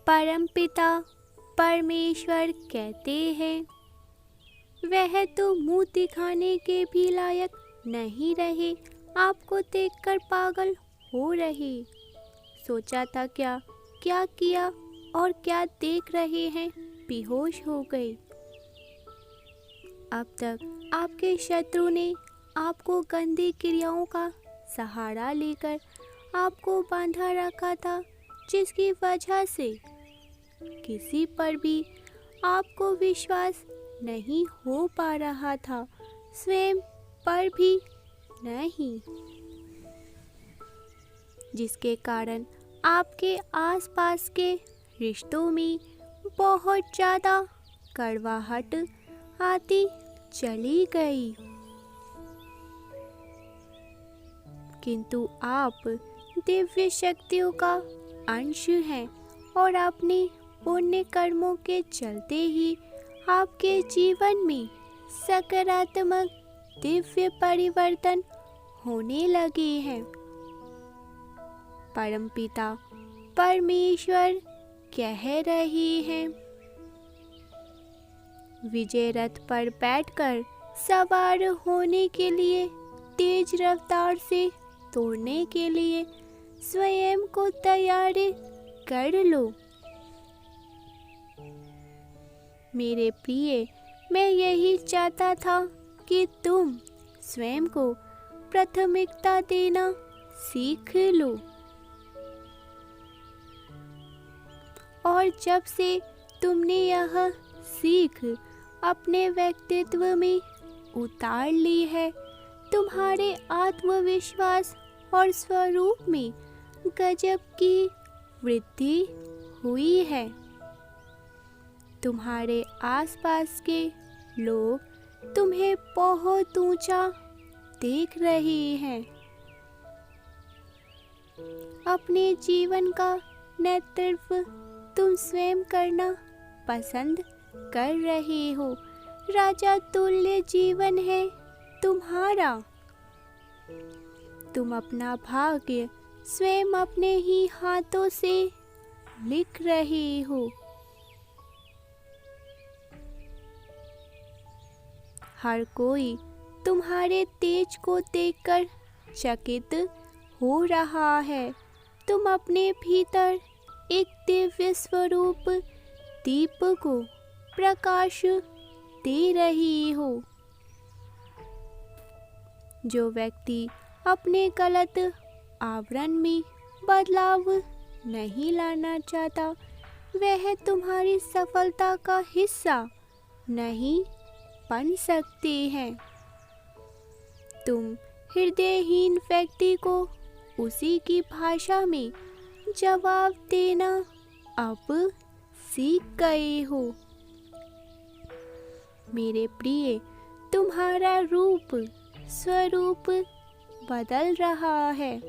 परमपिता परमेश्वर कहते हैं, वह तो मुंह दिखाने के भी लायक नहीं रहे, आपको देखकर पागल हो रहे। सोचा था क्या क्या किया और क्या देख रहे हैं, बेहोश हो गए। अब तक आपके शत्रु ने आपको गंदी क्रियाओं का सहारा लेकर आपको बांधा रखा था, जिसकी वजह से किसी पर भी आपको विश्वास नहीं हो पा रहा था, स्वयं पर भी नहीं, जिसके कारण आपके आसपास के रिश्तों में बहुत ज़्यादा कड़वाहट आती चली गई। किंतु आप दिव्य शक्तियों का अंश हैं और अपने पुण्य कर्मों के चलते ही आपके जीवन में सकारात्मक दिव्य परिवर्तन होने लगे हैं। परमपिता परमेश्वर कह रहे हैं, विजय रथ पर बैठकर सवार होने के लिए, तेज रफ्तार से तोड़ने के लिए स्वयं को तैयार कर लो। मेरे प्रिय, मैं यही चाहता था कि तुम स्वयं को प्राथमिकता देना सीख लो। और जब से तुमने यह सीख अपने व्यक्तित्व में उतार ली है, तुम्हारे आत्मविश्वास और स्वरूप में गजब की वृद्धि हुई है। तुम्हारे आसपास के लोग तुम्हें बहुत ऊंचा देख रहे हैं। अपने जीवन का नेतृत्व तुम स्वयं करना पसंद कर रहे हो। राजा तुल्य जीवन है तुम्हारा। तुम अपना भाग्य स्वयं अपने ही हाथों से लिख रहे हो। हर कोई तुम्हारे तेज को देखकर चकित हो रहा है। तुम अपने भीतर एक दिव्य स्वरूप दीप को प्रकाश दे रही हो। जो व्यक्ति अपने गलत आवरण में बदलाव नहीं लाना चाहता, वह तुम्हारी सफलता का हिस्सा नहीं बन सकते हैं। तुम हृदयहीन व्यक्ति को उसी की भाषा में जवाब देना अब सीख गए हो। मेरे प्रिय, तुम्हारा रूप स्वरूप बदल रहा है।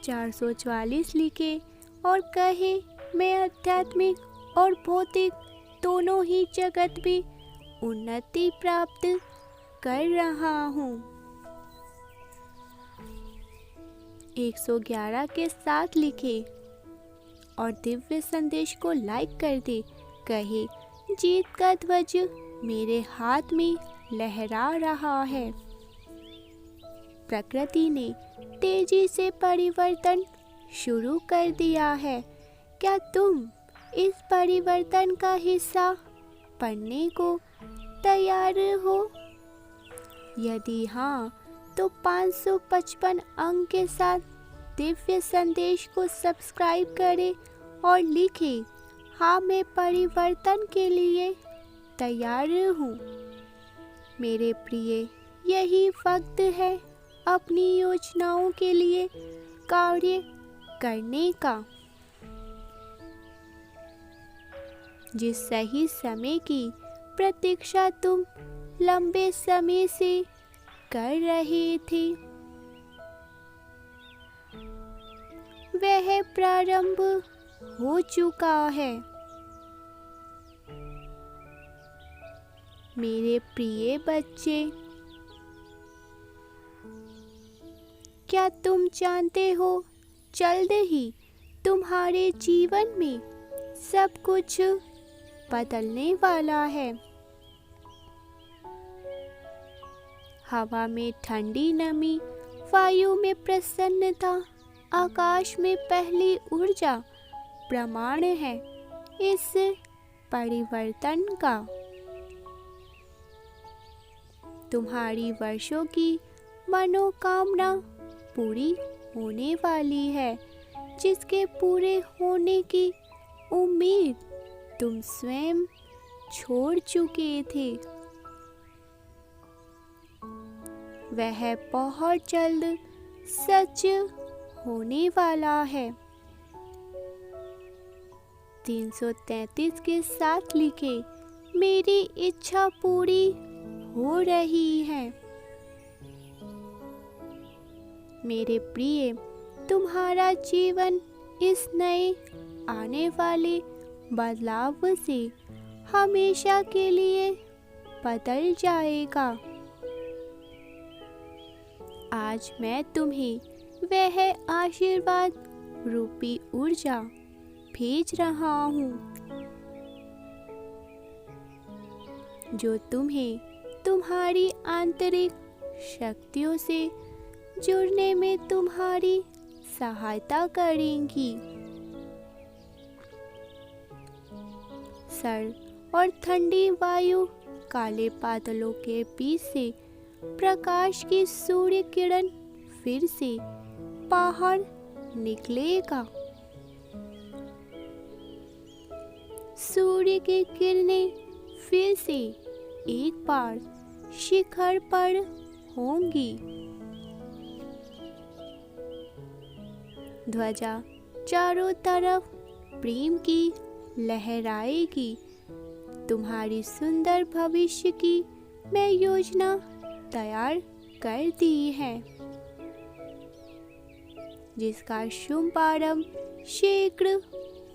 444 लिखे और कहे, मैं आध्यात्मिक और भौतिक दोनों ही जगत में उन्नति प्राप्त कर रहा हूँ। 111 के साथ लिखे और दिव्य संदेश को लाइक कर दे। कहे, जीत का ध्वज मेरे हाथ में लहरा रहा है। प्रकृति ने तेजी से परिवर्तन शुरू कर दिया है। क्या तुम इस परिवर्तन का हिस्सा बनने को तैयार हो? यदि हाँ, तो 555 अंक के साथ दिव्य संदेश को सब्सक्राइब करें और लिखें, हाँ, मैं परिवर्तन के लिए तैयार हूँ। मेरे प्रिय, यही वक्त है अपनी योजनाओं के लिए कार्य करने का। जिस सही समय की प्रतीक्षा तुम लंबे समय से कर रहे थे, वह प्रारंभ हो चुका है। मेरे प्रिय बच्चे, क्या तुम जानते हो, जल्द ही तुम्हारे जीवन में सब कुछ बदलने वाला है। हवा में ठंडी नमी, वायु में प्रसन्नता, आकाश में पहली ऊर्जा प्रमाण है इस परिवर्तन का। तुम्हारी वर्षों की मनोकामना पूरी होने वाली है, जिसके पूरे होने की उम्मीद तुम स्वयं छोड़ चुके थे। वह बहुत जल्द सच होने वाला है। 333 के साथ लिखे, मेरी इच्छा पूरी हो रही है। मेरे प्रिय, तुम्हारा जीवन इस नए आने वाले बदलाव से हमेशा के लिए बदल जाएगा। आज मैं तुम्हें वह आशीर्वाद रूपी ऊर्जा भेज रहा हूँ, जो तुम्हें तुम्हारी आंतरिक शक्तियों से जुड़ने में तुम्हारी सहायता करेंगी। सर्द और ठंडी वायु, काले बादलों के बीच से प्रकाश की सूर्य किरण फिर से बाहर निकलेगा। सूर्य की किरणें फिर से एक बार शिखर पर होंगी। ध्वजा चारों तरफ प्रेम की लहराएगी। तुम्हारी सुंदर भविष्य की मैं योजना तैयार कर दी है, जिसका शुभारंभ शीघ्र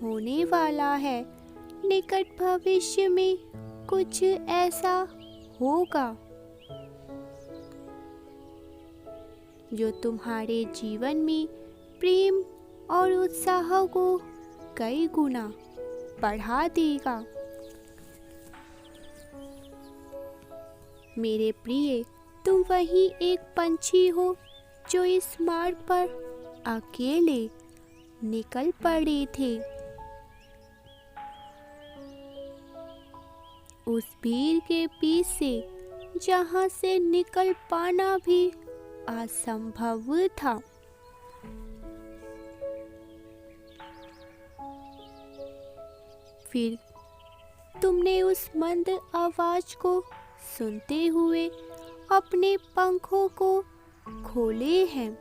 होने वाला है। निकट भविष्य में कुछ ऐसा होगा जो तुम्हारे जीवन में प्रेम और उत्साह को कई गुना बढ़ा देगा। मेरे प्रिय, तुम वही एक पंछी हो जो इस मार्ग पर अकेले निकल पड़े थे। उस भीड़ के बीच से जहां से निकल पाना भी असंभव था। फिर तुमने उस मंद आवाज को सुनते हुए अपने पंखों को खोले हैं।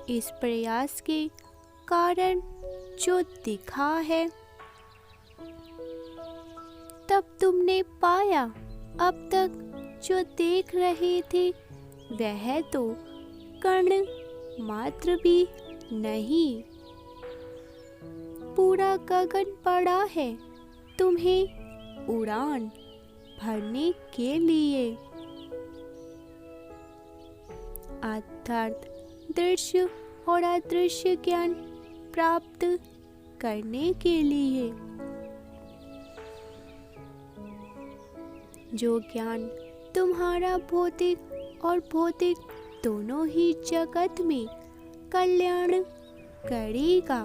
इस प्रयास के कारण जो दिखा है, तब तुमने पाया अब तक जो देख रहे थे वह तो कण मात्र भी नहीं, पूरा गगन पड़ा है तुम्हें उड़ान भरने के लिए। अर्थात दृश्य और अदृश्य ज्ञान प्राप्त करने के लिए। जो ज्ञान तुम्हारा भौतिक और भौतिक दोनों ही जगत में कल्याण करेगा।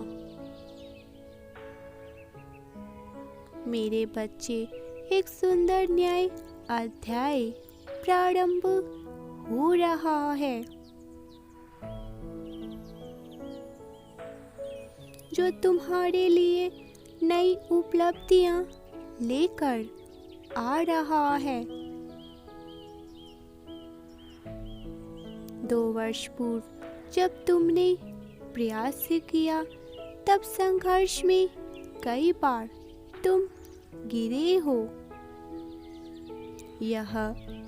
मेरे बच्चे, एक सुंदर न्याय अध्याय प्रारंभ हो रहा है, जो तुम्हारे लिए नई उपलब्धियां लेकर आ रहा है। 2 वर्ष पूर्व जब तुमने प्रयास किया, तब संघर्ष में कई बार तुम गिरे हो। यह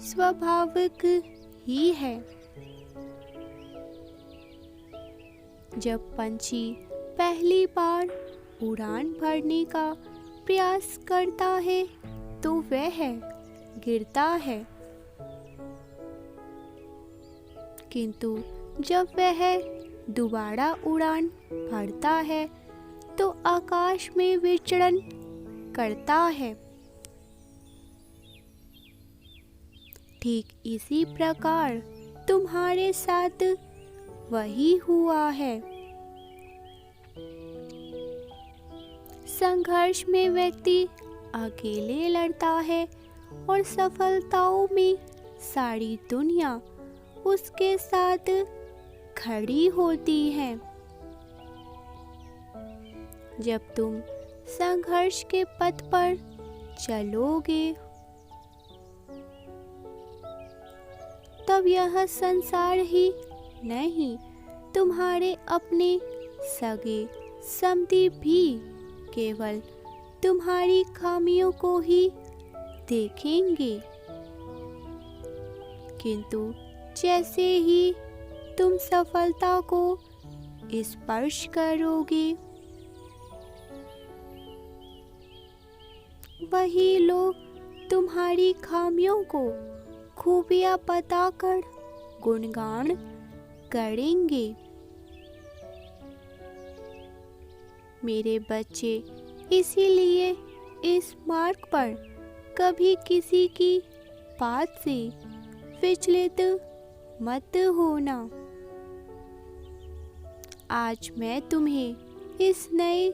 स्वाभाविक ही है। जब पंछी पहली बार उड़ान भरने का प्रयास करता है तो वह गिरता है, किंतु जब वह दोबारा उड़ान भरता है तो आकाश में विचरण करता है। ठीक इसी प्रकार तुम्हारे साथ वही हुआ है। संघर्ष में व्यक्ति अकेले लड़ता है और सफलताओं में सारी दुनिया उसके साथ खड़ी होती है। जब तुम संघर्ष के पथ पर चलोगे तब यह संसार ही नहीं, तुम्हारे अपने सगे संबंधी भी केवल तुम्हारी खामियों को ही देखेंगे। किंतु जैसे ही तुम सफलता को स्पर्श करोगे वही लोग तुम्हारी खामियों को खूबियां बताकर गुणगान करेंगे। मेरे बच्चे, इसीलिए इस मार्ग पर कभी किसी की बात से विचलित मत होना। आज मैं तुम्हें इस नए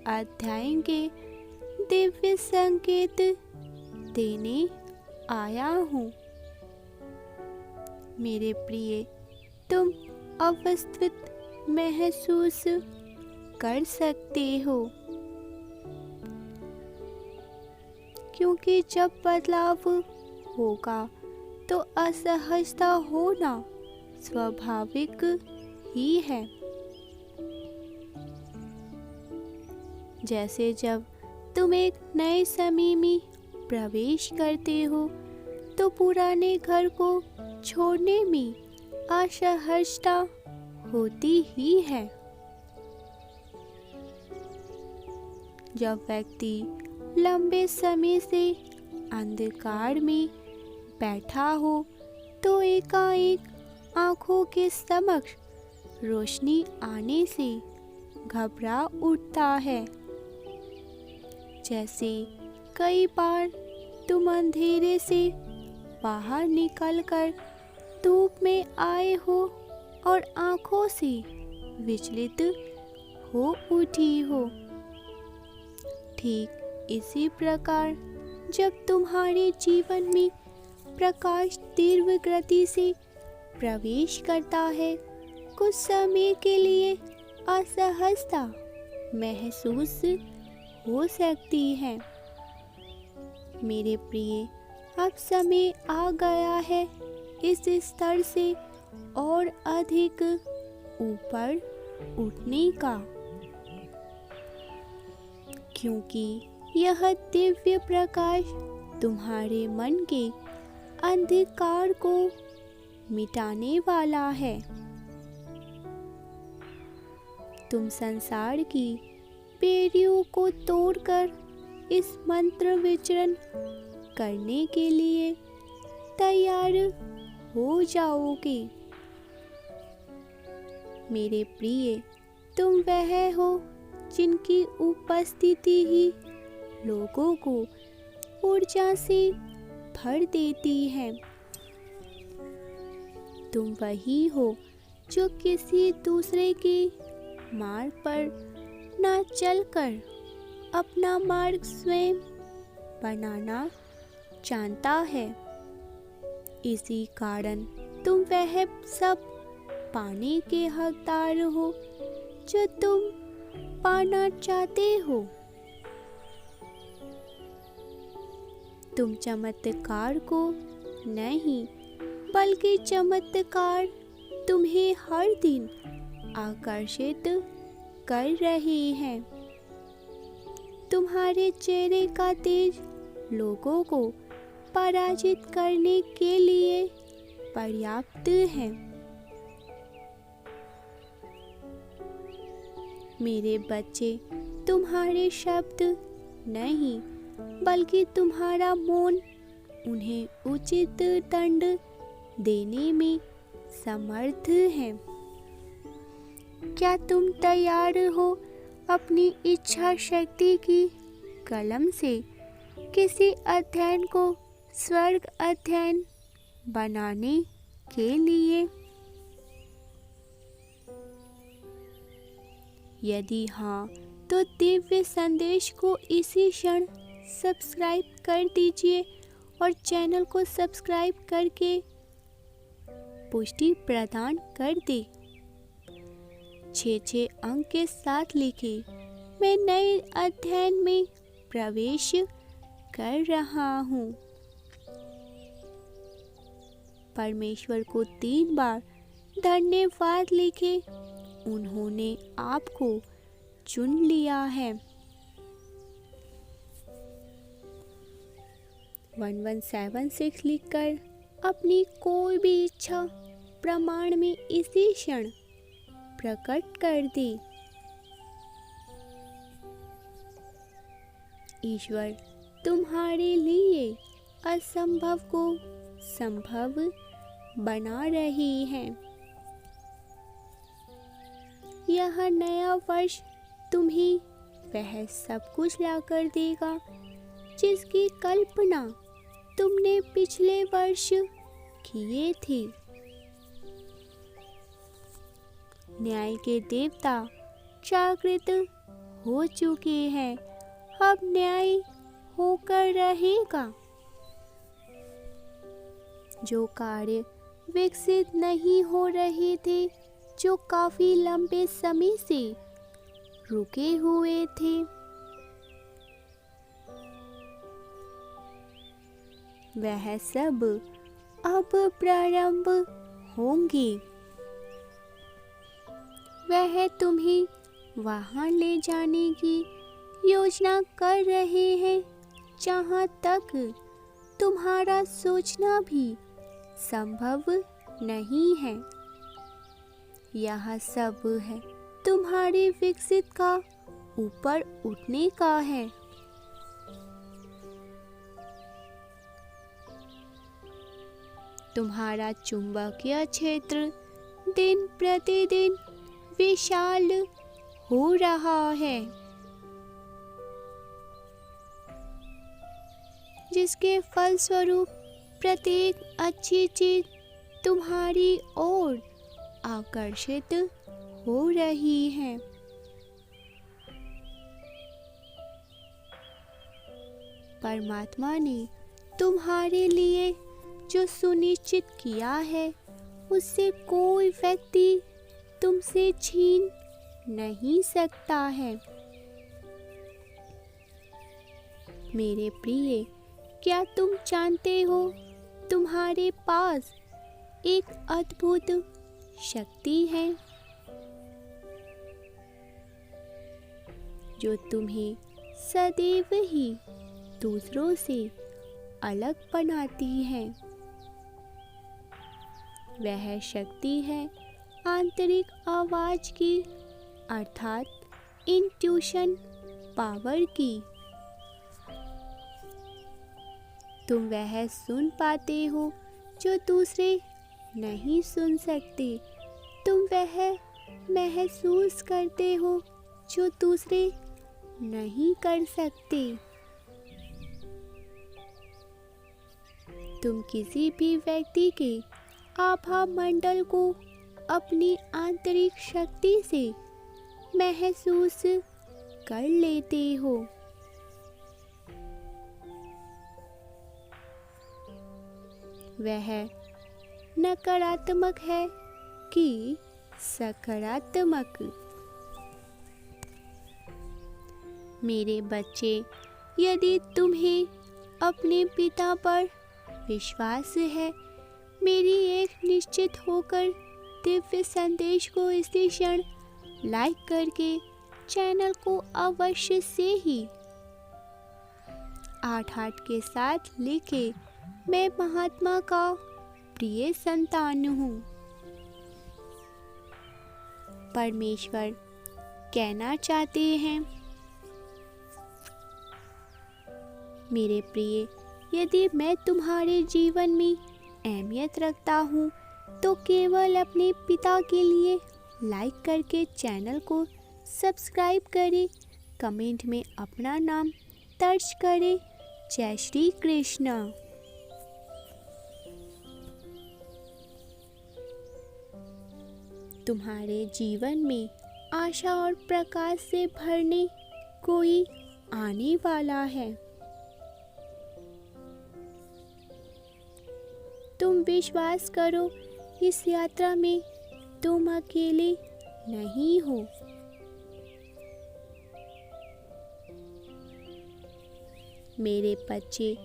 अध्याय के दिव्य संकेत देने आया हूँ। मेरे प्रिय, तुम अवस्थित महसूस कर सकते हो, क्योंकि जब बदलाव होगा तो असहजता होना स्वाभाविक ही है। जैसे जब तुम एक नए समय में प्रवेश करते हो तो पुराने घर को छोड़ने में असहजता होती ही है। जब व्यक्ति लंबे समय से अंधकार में बैठा हो तो एकाएक आंखों के समक्ष रोशनी आने से घबरा उठता है। जैसे कई बार तुम अंधेरे से बाहर निकलकर धूप में आए हो और आंखों से विचलित हो उठी हो। ठीक इसी प्रकार जब तुम्हारे जीवन में प्रकाश तीव्र गति से प्रवेश करता है, कुछ समय के लिए असहजता महसूस हो सकती है। मेरे प्रिय, अब समय आ गया है इस स्तर से और अधिक ऊपर उठने का, क्योंकि यह दिव्य प्रकाश तुम्हारे मन के अंधकार को मिटाने वाला है। तुम संसार की बेड़ियों को तोड़कर इस मंत्र विचरण करने के लिए तैयार हो जाओगे। मेरे प्रिय, तुम वह हो जिनकी उपस्थिति ही लोगों को ऊर्जा से भर देती है। तुम वही हो जो किसी दूसरे के मार्ग पर न चलकर अपना मार्ग स्वयं बनाना जानता है। इसी कारण तुम वह सब पाने के हकदार हो जो तुम पाना चाहते हो। तुम चमत्कार को नहीं, बल्कि चमत्कार तुम्हें हर दिन आकर्षित कर रहे हैं। तुम्हारे चेहरे का तेज लोगों को पराजित करने के लिए पर्याप्त है। मेरे बच्चे, तुम्हारे शब्द नहीं, बल्कि तुम्हारा मौन उन्हें उचित दंड देने में समर्थ है। क्या तुम तैयार हो अपनी इच्छा शक्ति की कलम से किसी अध्ययन को स्वर्ग अध्ययन बनाने के लिए? यदि हाँ, तो दिव्य संदेश को इसी क्षण सब्सक्राइब कर दीजिए और चैनल को सब्सक्राइब करके पुष्टि प्रदान कर दे। 6 अंक के साथ लिखे मैं नए अध्ययन में प्रवेश कर रहा हूँ। परमेश्वर को 3 बार धन्यवाद लिखे, उन्होंने आपको चुन लिया है। 1176 लिखकर अपनी कोई भी इच्छा प्रमाण में इसी क्षण प्रकट कर दी। ईश्वर तुम्हारे लिए असंभव को संभव बना रही है। यह नया वर्ष तुम्हें वह सब कुछ लाकर देगा जिसकी कल्पना तुमने पिछले वर्ष किए थे। न्याय के देवता जागृत हो चुके हैं, अब न्याय होकर रहेगा। जो कार्य विकसित नहीं हो रहे थे, जो काफी लंबे समय से रुके हुए थे, वह सब अब प्रारंभ होंगे। वह तुम्हें वहां ले जाने की योजना कर रहे हैं जहां तक तुम्हारा सोचना भी संभव नहीं है। यह सब है तुम्हारे विकसित का ऊपर उठने का है। तुम्हारा चुंबकीय क्षेत्र दिन प्रतिदिन विशाल हो रहा है, जिसके फलस्वरूप प्रत्येक अच्छी चीज तुम्हारी ओर आकर्षित हो रही है। परमात्मा ने तुम्हारे लिए जो सुनिश्चित किया है, उससे कोई व्यक्ति तुमसे छीन नहीं सकता है। मेरे प्रिय, क्या तुम जानते हो तुम्हारे पास एक अद्भुत शक्ति है जो तुम्हें सदैव ही दूसरों से अलग बनाती है। वह शक्ति है आंतरिक आवाज की, अर्थात इंट्यूशन पावर की। तुम वह सुन पाते हो जो दूसरे नहीं सुन सकते। तुम वह महसूस करते हो जो दूसरे नहीं कर सकते। तुम किसी भी व्यक्ति के आभा मंडल को अपनी आंतरिक शक्ति से महसूस कर लेते हो। वह नकारात्मक है कि सकारात्मक? मेरे बच्चे, यदि तुम्हें अपने पिता पर विश्वास है, मेरी एक निश्चित होकर दिव्य संदेश को इसी क्षण लाइक करके चैनल को अवश्य से ही 8 के साथ लिखे मैं महात्मा का प्रिय संतान हूँ। परमेश्वर कहना चाहते हैं, मेरे प्रिय, यदि मैं तुम्हारे जीवन में अहमियत रखता हूँ तो केवल अपने पिता के लिए लाइक करके चैनल को सब्सक्राइब करें, कमेंट में अपना नाम दर्ज करें। जय श्री कृष्ण। तुम्हारे जीवन में आशा और प्रकाश से भरने कोई आने वाला है। तुम विश्वास करो, इस यात्रा में तुम अकेले नहीं हो। मेरे बच्चे,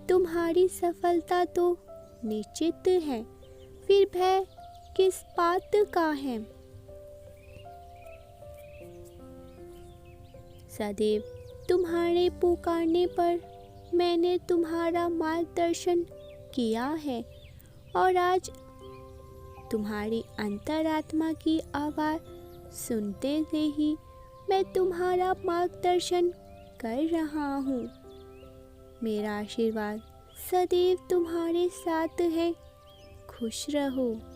तुम्हारी सफलता तो निश्चित है, फिर भय किस बात का है। सदैव तुम्हारे पुकारने पर मैंने तुम्हारा मार्गदर्शन किया है और आज तुम्हारी अंतरात्मा की आवाज़ सुनते से ही मैं तुम्हारा मार्गदर्शन कर रहा हूँ। मेरा आशीर्वाद सदैव तुम्हारे साथ है। खुश रहो।